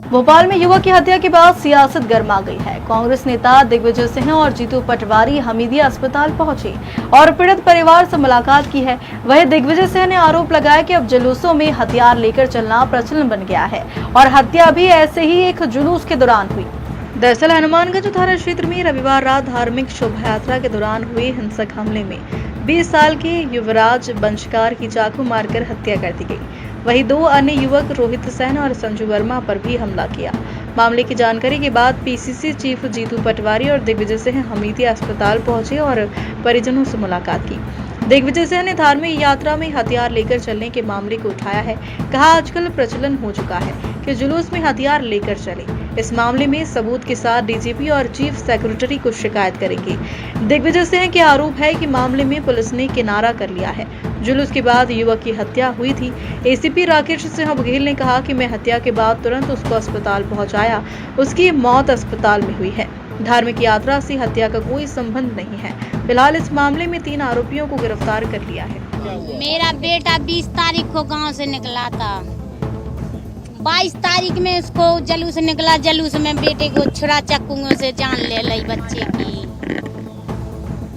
भोपाल में युवक की हत्या के बाद सियासत गर्मा गई है। कांग्रेस नेता दिग्विजय सिंह और जीतू पटवारी हमीदिया अस्पताल पहुंचे और पीड़ित परिवार से मुलाकात की है। वहीं दिग्विजय सिंह ने आरोप लगाया कि अब जुलूसों में हथियार लेकर चलना प्रचलन बन गया है और हत्या भी ऐसे ही एक जुलूस के दौरान हुई। दरअसल हनुमानगंज थाना क्षेत्र में रविवार रात धार्मिक शोभा यात्रा के दौरान हुए हिंसक हमले में 20 साल के युवराज बंशकार की चाकू मारकर हत्या कर दी गई। वहीं 2 अन्य युवक रोहित सेन और संजू वर्मा पर भी हमला किया। मामले की जानकारी के बाद पीसीसी चीफ जीतू पटवारी और दिग्विजय सिंह हमीदिया अस्पताल पहुंचे और परिजनों से मुलाकात की। दिग्विजय सिंह ने धार्मिक यात्रा में हथियार लेकर चलने के मामले को उठाया है। कहा, आजकल प्रचलन हो चुका है कि जुलूस में हथियार लेकर चले। इस मामले में सबूत के साथ डीजीपी और चीफ सेक्रेटरी को शिकायत करेंगे। दिग्विजय सिंह के आरोप है कि मामले में पुलिस ने किनारा कर लिया है। जुलूस के बाद युवक की हत्या हुई थी। एसीपी राकेश सिंह बघेल ने कहा कि मैं हत्या के बाद तुरंत उसको अस्पताल पहुंचाया। उसकी मौत अस्पताल में हुई है। धार्मिक यात्रा से हत्या का कोई संबंध नहीं है। फिलहाल इस मामले में 3 आरोपियों को गिरफ्तार कर लिया है। मेरा बेटा 20 तारीख को गांव से निकला था। 22 तारीख में उसको जलूस निकला। जलूस में बेटे को छुरा चाकूओं से जान ले ली बच्चे की।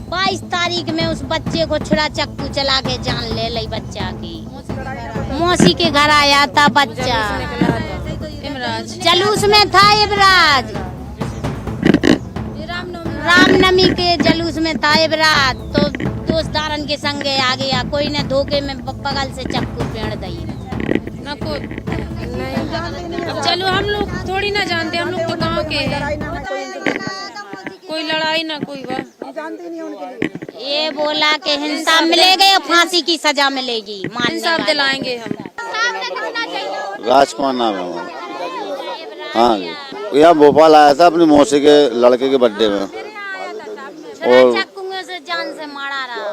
22 तारीख में उस बच्चे को छुरा चाकू चला के जान ले ली बच्चा की। मौसी के घर आया था बच्चा। जलूस में था इबराज। रामनवमी के जलूस में था इबराज। तो दोस्तदारन के संगे आ गया। कोई ने धोखे में बगल से चाकू पेड़ दी ना कोई नहीं। अब चलो हम लोग थोड़ी ना जानते, हम लोग तो गाँव के हैं। कोई लड़ाई ना कोई बात। ये बोला कि हिंसा मिलेगी और फांसी की सजा मिलेगी। इंसाफ दिलाएंगे हम। राजकुमार नाम है हमारा। हाँ, यहाँ भोपाल आया था अपनी मौसी के लड़के के बर्थडे में और चाकूओं से जान से मारा रहा।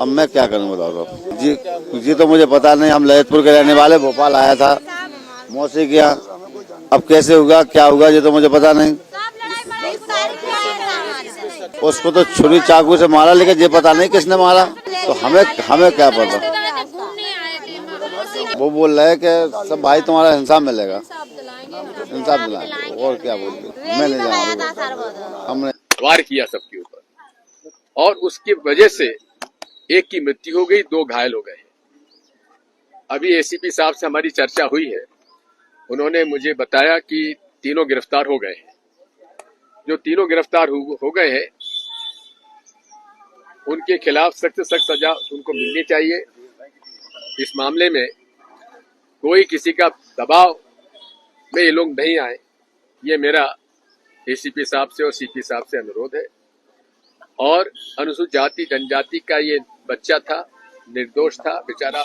अब मैं क्या करूँ बताओ तो। जी तो मुझे पता नहीं। हम ललितपुर के रहने वाले, भोपाल आया था मौसी के यहाँ। अब कैसे होगा क्या होगा ये तो मुझे पता नहीं। उसको तो छुरी चाकू से मारा, लेकिन ये पता नहीं किसने मारा। तो हमें क्या पता। वो बोल रहे हैं कि सब भाई तुम्हारा इंसाफ मिलेगा, इंसाफ दिलाएंगे। और क्या बोलते, मैं नहीं जानता। हमने वार किया सबके ऊपर और उसकी वजह से एक की मृत्यु हो गई, 2 घायल हो गए। अभी एसीपी साहब से हमारी चर्चा हुई है। उन्होंने मुझे बताया कि 3 गिरफ्तार हो गए हैं। जो 3 गिरफ्तार हो गए हैं उनके खिलाफ सख्त से सख्त सजा उनको मिलनी चाहिए। इस मामले में कोई किसी का दबाव में ये लोग नहीं आए, ये मेरा एसीपी साहब से और सीपी साहब से अनुरोध है। और अनुसूचित जाति जनजाति का ये बच्चा था, निर्दोष था बेचारा,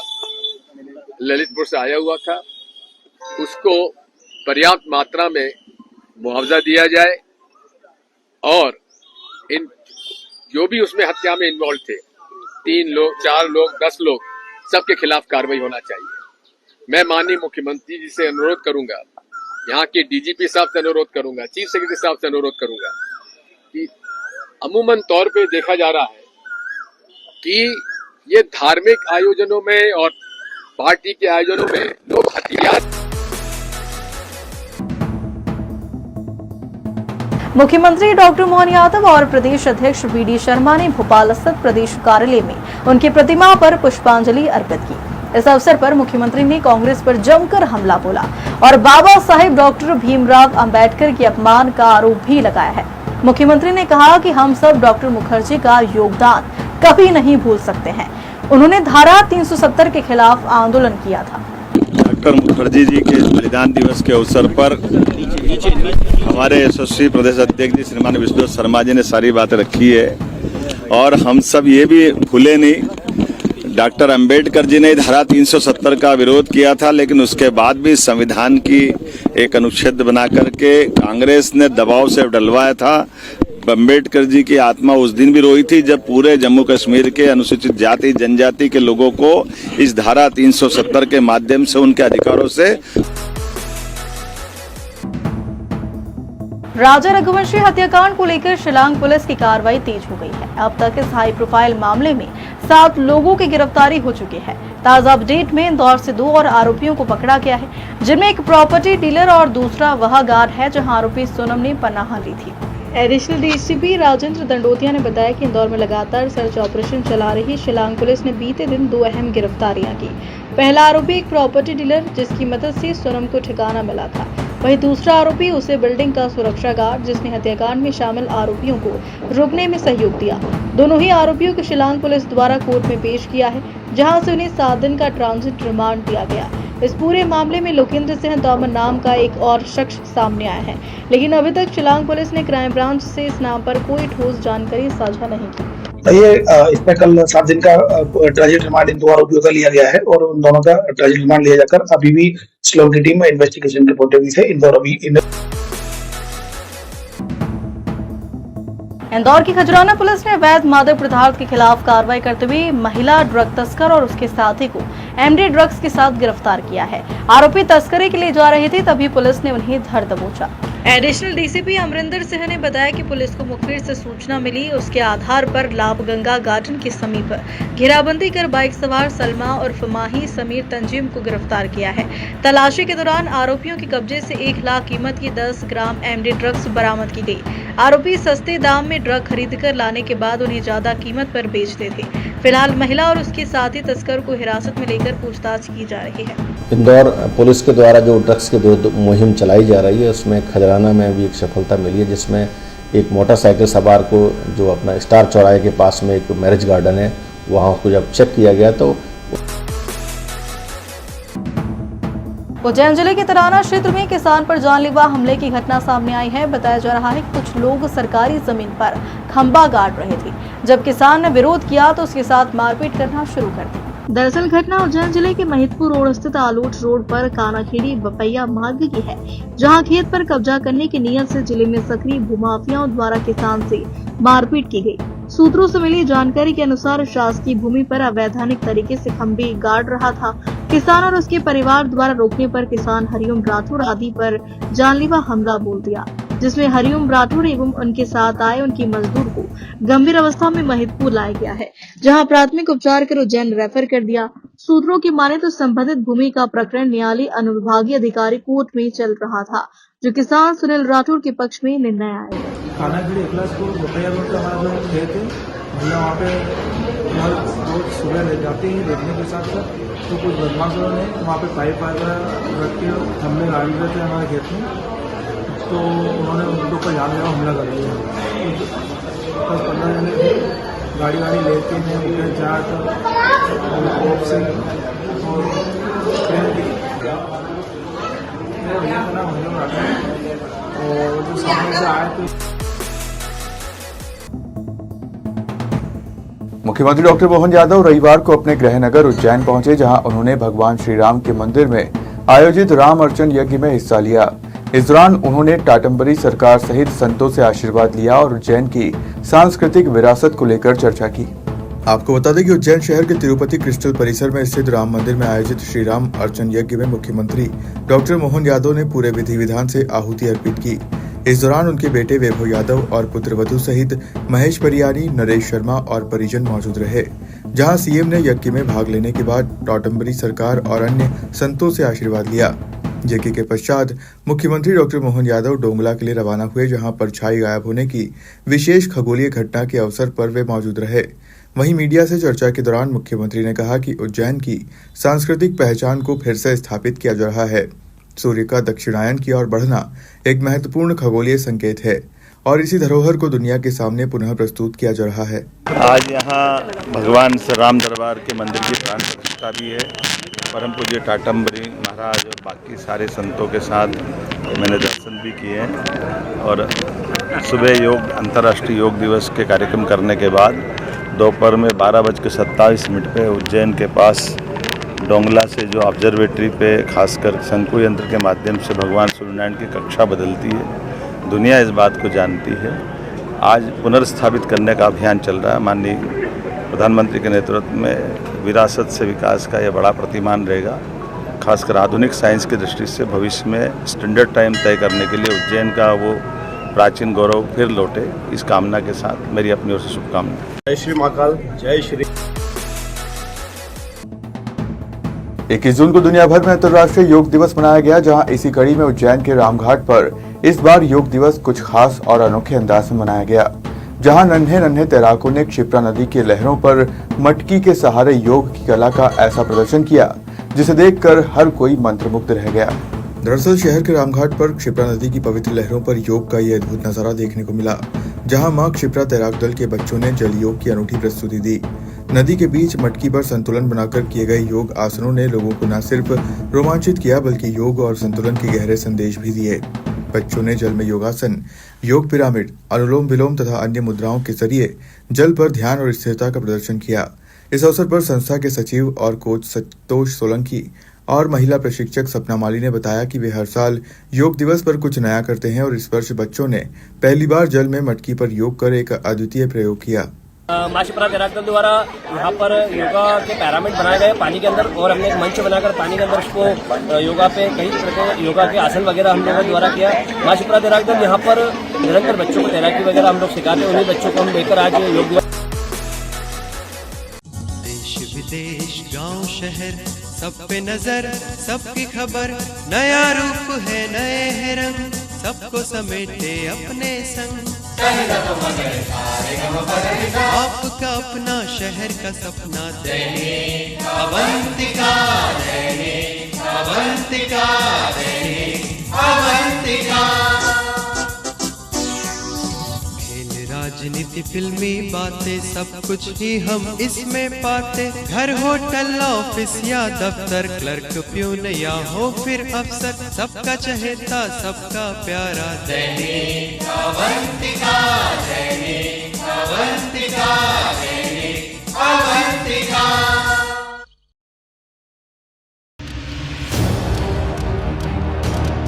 ललितपुर से आया हुआ था। उसको पर्याप्त मात्रा में मुआवजा दिया जाए और इन जो भी उसमें हत्या में इन्वॉल्व थे, 3 लोग 4 लोग 10 लोग, सबके खिलाफ कार्रवाई होना चाहिए। मैं माननीय मुख्यमंत्री जी से अनुरोध करूंगा, यहाँ के डीजीपी साहब से अनुरोध करूंगा, चीफ सेक्रेटरी साहब से अनुरोध करूंगा कि अमूमन तौर पे देखा जा रहा है कि ये धार्मिक आयोजनों में और पार्टी के आयोजनों में लोग हथियार। मुख्यमंत्री डॉक्टर मोहन यादव और प्रदेश अध्यक्ष बीडी शर्मा ने भोपाल स्थित प्रदेश कार्यालय में उनकी प्रतिमा पर पुष्पांजलि अर्पित की। इस अवसर पर मुख्यमंत्री ने कांग्रेस पर जमकर हमला बोला और बाबा साहेब डॉक्टर भीमराव अंबेडकर के अपमान का आरोप भी लगाया है। मुख्यमंत्री ने कहा कि हम सब डॉक्टर मुखर्जी का योगदान कभी नहीं भूल सकते हैं। उन्होंने धारा 370 के खिलाफ आंदोलन किया था। डॉक्टर मुखर्जी जी के बलिदान दिवस के अवसर पर हमारे यशस्वी प्रदेश अध्यक्ष जी श्रीमान विष्णु शर्मा जी ने सारी बातें रखी है और हम सब ये भी भूले नहीं। डॉक्टर अंबेडकर जी ने धारा 370 का विरोध किया था, लेकिन उसके बाद भी संविधान की एक अनुच्छेद बना करके कांग्रेस ने दबाव से डलवाया था। अंबेडकर जी की आत्मा उस दिन भी रोई थी जब पूरे जम्मू कश्मीर के अनुसूचित जाति जनजाति के लोगों को इस धारा 370 के माध्यम से उनके अधिकारों से राजा रघुवंशी हत्याकांड को लेकर शिलांग पुलिस की कार्रवाई तेज हो गई है। अब तक इस हाई प्रोफाइल मामले में 7 लोगों की गिरफ्तारी हो चुकी है। ताजा अपडेट में इंदौर से 2 और आरोपियों को पकड़ा गया है, जिनमें एक प्रॉपर्टी डीलर और दूसरा वह गार्ड है जहां आरोपी सोनम ने पनाह ली थी। एडिशनल डीसीपी राजेंद्र दंडोतिया ने बताया कि इंदौर में लगातार सर्च ऑपरेशन चला रही शिलांग पुलिस ने बीते दिन 2 अहम गिरफ्तारियां की। पहला आरोपी एक प्रॉपर्टी डीलर जिसकी मदद से सोनम को ठिकाना मिला था, वहीं दूसरा आरोपी उसे बिल्डिंग का सुरक्षा गार्ड जिसने हत्याकांड में शामिल आरोपियों को रोकने में सहयोग दिया। दोनों ही आरोपियों को शिलांग पुलिस द्वारा कोर्ट में पेश किया है, जहां से उन्हें 7 दिन का ट्रांजिट रिमांड दिया गया। इस पूरे मामले में लोकेंद्र सिंह तोमर नाम का एक और शख्स सामने आया है, लेकिन अभी तक शिलांग पुलिस ने क्राइम ब्रांच से इस नाम पर कोई ठोस जानकारी साझा नहीं की। इसमें कल 7 दिन का ट्रांजिट रिमांड इन 2 आरोपियों का लिया गया है और उन दोनों का ट्रांजिट रिमांड लिया जाकर अभी भी शिलांग की टीम इन्वेस्टिगेशन रिपोर्ट हुई है। इंदौर की खजराना पुलिस ने अवैध मादक पदार्थ के खिलाफ कार्रवाई करते हुए महिला ड्रग तस्कर और उसके साथी को एमडी ड्रग्स के साथ गिरफ्तार किया है। आरोपी तस्करी के लिए जा रहे थे, तभी पुलिस ने उन्हें धर दबोचा। एडिशनल डीसीपी अमरिंदर सिंह ने बताया कि पुलिस को मुखबिर से सूचना मिली, उसके आधार पर लाभगंगा गार्डन के समीप घेराबंदी कर बाइक सवार सलमा और फमाही समीर तंजीम को गिरफ्तार किया है। तलाशी के दौरान आरोपियों के कब्जे से 1 लाख कीमत की 10 ग्राम एमडी ड्रग्स बरामद की गई। आरोपी सस्ते दाम में ड्रग खरीद कर लाने के बाद उन्हें ज्यादा कीमत पर बेचते थे। फिलहाल महिला और उसके साथी तस्कर को हिरासत में लेकर पूछताछ की जा रही है। इंदौर पुलिस के द्वारा जो ड्रग्स की मुहिम चलाई जा रही है, उसमें खजराना में भी एक सफलता मिली है, जिसमें एक मोटरसाइकिल सवार को जो अपना स्टार चौराहे के पास में एक मैरिज गार्डन है, वहाँ को जब चेक किया गया तो उज्जैन जिले के तराना क्षेत्र में किसान पर जानलेवा हमले की घटना सामने आई है। बताया जा रहा है कि कुछ लोग सरकारी जमीन पर खंबा गाड़ रहे थे। जब किसान ने विरोध किया तो उसके साथ मारपीट करना शुरू कर दी। दरअसल घटना उज्जैन जिले के महिदपुर रोड स्थित आलोट रोड पर कानाखेड़ी बपैया मार्ग की है, जहां खेत पर कब्जा करने की नीयत से जिले में सक्रिय भूमाफियाओं द्वारा किसान से मारपीट की गई। सूत्रों से मिली जानकारी के अनुसार शासकीय भूमि पर अवैधानिक तरीके से खंबे गाड़ रहा था। किसान और उसके परिवार द्वारा रोकने पर किसान हरिओम राठौड़ आदि पर जानलेवा हमला बोल दिया, जिसमें हरिओम राठौड़ एवं उनके साथ आए उनकी मजदूर को गंभीर अवस्था में महिदपुर लाया गया है, जहां प्राथमिक उपचार कर उज्जैन रेफर कर दिया। सूत्रों की माने तो संबंधित भूमि का प्रकरण न्यायालय अनुविभागीय अधिकारी कोर्ट में चल रहा था, जो किसान सुनील राठौड़ के पक्ष में निर्णय आया। कानाखेड़ी बपैया रोड का हमारा जो खेत है, भैया वहाँ पे रोज सुबह ले जाते हैं देखने के साथ साथ, तो कुछ बदमाशों ने वहाँ पे पाइप वगैरह रख के हमले गाड़ी रहे थे हमारे खेत में, तो उन्होंने उनके ऊपर जानलेवा हमला कर दिया। 10-15 जने थे, गाड़ी लेके हैं उनके जाट और से और भैया का नाम हरिओम राठौड़ और जो सामने से आए तो मुख्यमंत्री डॉक्टर मोहन यादव रविवार को अपने गृह नगर उज्जैन पहुंचे, जहां उन्होंने भगवान श्री राम के मंदिर में आयोजित राम अर्चन यज्ञ में हिस्सा लिया। इस दौरान उन्होंने टाटम्बरी सरकार सहित संतों से आशीर्वाद लिया और उज्जैन की सांस्कृतिक विरासत को लेकर चर्चा की। आपको बता दें कि उज्जैन शहर के तिरुपति क्रिस्टल परिसर में स्थित राम मंदिर में आयोजित श्री राम अर्चन यज्ञ में मुख्यमंत्री डॉक्टर मोहन यादव ने पूरे विधि विधान से आहुति अर्पित की। इस दौरान उनके बेटे वैभव यादव और पुत्रवधू सहित महेश परियारी, नरेश शर्मा और परिजन मौजूद रहे। जहां सीएम ने यज्ञ में भाग लेने के बाद टाटम्बरी सरकार और अन्य संतों से आशीर्वाद लिया। यज्ञ के पश्चात मुख्यमंत्री डॉक्टर मोहन यादव डोंगला के लिए रवाना हुए, जहां परछाई गायब होने की विशेष खगोलीय घटना के अवसर पर वे मौजूद रहे। वहीं मीडिया से चर्चा के दौरान मुख्यमंत्री ने कहा कि उज्जैन की सांस्कृतिक पहचान को फिर से स्थापित किया जा रहा है। सूर्य का दक्षिणायन की ओर बढ़ना एक महत्वपूर्ण खगोलीय संकेत है और इसी धरोहर को दुनिया के सामने पुनः प्रस्तुत किया जा रहा है। आज यहाँ भगवान श्री राम दरबार के मंदिर की प्राण प्रतिष्ठा भी है। परम पूज्य टाटम्बरी महाराज और बाकी सारे संतों के साथ मैंने दर्शन भी किए हैं और सुबह अंतर्राष्ट्रीय योग दिवस के कार्यक्रम करने के बाद दोपहर में 12:27 पे उज्जैन के पास डोंगला से जो ऑब्जर्वेटरी पे खासकर शंकु यंत्र के माध्यम से भगवान सूर्यनारायण की कक्षा बदलती है, दुनिया इस बात को जानती है। आज पुनर्स्थापित करने का अभियान चल रहा है। माननीय प्रधानमंत्री के नेतृत्व में विरासत से विकास का यह बड़ा प्रतिमान रहेगा। खासकर आधुनिक साइंस की दृष्टि से भविष्य में स्टैंडर्ड टाइम तय करने के लिए उज्जैन का वो प्राचीन गौरव फिर लौटे, इस कामना के साथ मेरी अपनी ओर से शुभकामनाएं। जय श्री महाकाल, जय श्री। 21 जून को दुनिया भर में अंतर्राष्ट्रीय योग दिवस मनाया गया, जहां इसी कड़ी में उज्जैन के रामघाट पर इस बार योग दिवस कुछ खास और अनोखे अंदाज में मनाया गया, जहां नन्हे नन्हे तैराकों ने क्षिप्रा नदी की लहरों पर मटकी के सहारे योग की कला का ऐसा प्रदर्शन किया जिसे देखकर हर कोई मंत्रमुग्ध रह गया। दरअसल शहर के रामघाट पर क्षिप्रा नदी की पवित्र लहरों पर योग का ये अद्भुत नजारा देखने को मिला, जहां मां क्षिप्रा तैराक दल के बच्चों ने जल योग की अनूठी प्रस्तुति दी। नदी के बीच मटकी पर संतुलन बनाकर किए गए योग आसनों ने लोगों को न सिर्फ रोमांचित किया बल्कि योग और संतुलन के गहरे संदेश भी दिए। बच्चों ने जल में योगासन, योग पिरामिड, अनुलोम विलोम तथा अन्य मुद्राओं के जरिए जल पर ध्यान और स्थिरता का प्रदर्शन किया। इस अवसर पर संस्था के सचिव और कोच संतोष सोलंकी और महिला प्रशिक्षक सपना माली ने बताया कि वे हर साल योग दिवस पर कुछ नया करते हैं और इस वर्ष बच्चों ने पहली बार जल में मटकी पर योग कर एक अद्वितीय प्रयोग किया। मां क्षिप्रा तैराक दल द्वारा यहाँ पर योगा के पैरामिड बनाए गए पानी के अंदर, और हमने एक मंच बनाकर पानी के अंदर उसको योगा पे कई तरह के योगा के आसन वगैरह हम लोगों द्वारा किया। मां क्षिप्रा तैराक दल यहाँ पर निरंतर बच्चों को तैराकी वगैरह हम लोग सिखाते हैं, उन्हीं बच्चों को हम लेकर आज योग दिवस। देश विदेश गांव शहर सब पे नजर, सबकी खबर, नया रूप है नए है रंग, सबको समेटे अपने संग। आपका अपना शहर का सपना दैनिक अवंतिका, दैनिक अवंतिका, दैनिक अवंतिका। खेल राजनीति फिल्मी बातें सब कुछ ही हम इसमें पाते, घर होटल ऑफिस या दफ्तर, क्लर्क प्यून या हो फिर अफसर, सबका चहेता सबका प्यारा दैनिक अवंतिका, दैनिक अवंतिका, दैनिक अवंतिका।